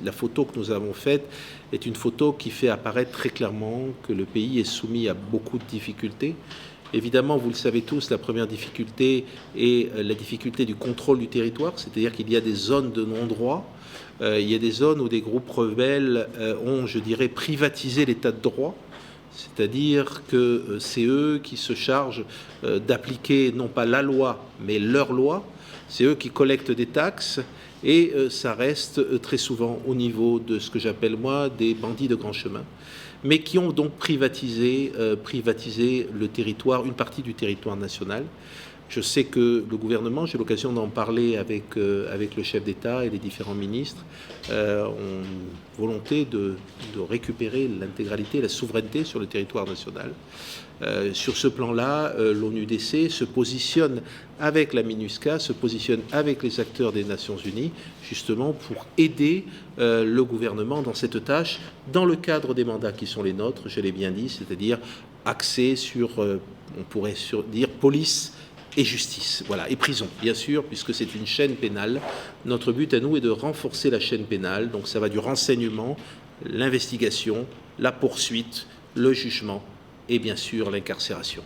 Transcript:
la photo que nous avons faite est une photo qui fait apparaître très clairement que le pays est soumis à beaucoup de difficultés. Évidemment, vous le savez tous, la première difficulté est la difficulté du contrôle du territoire, c'est-à-dire qu'il y a des zones de non-droit, il y a des zones où des groupes rebelles ont, je dirais, privatisé l'état de droit, c'est-à-dire que c'est eux qui se chargent d'appliquer non pas la loi, mais leur loi, c'est eux qui collectent des taxes, et ça reste très souvent au niveau de ce que j'appelle moi des bandits de grand chemin, mais qui ont donc privatisé le territoire, une partie du territoire national. Je sais que le gouvernement, j'ai l'occasion d'en parler avec le chef d'État et les différents ministres, ont une volonté de récupérer l'intégralité, la souveraineté sur le territoire national. Sur ce plan-là, l'ONUDC se positionne avec la MINUSCA, se positionne avec les acteurs des Nations Unies, justement pour aider le gouvernement dans cette tâche, dans le cadre des mandats qui sont les nôtres, je l'ai bien dit, c'est-à-dire axé sur, on pourrait dire, police et justice, voilà, et prison, bien sûr, puisque c'est une chaîne pénale. Notre but à nous est de renforcer la chaîne pénale, donc ça va du renseignement, l'investigation, la poursuite, le jugement et bien sûr l'incarcération.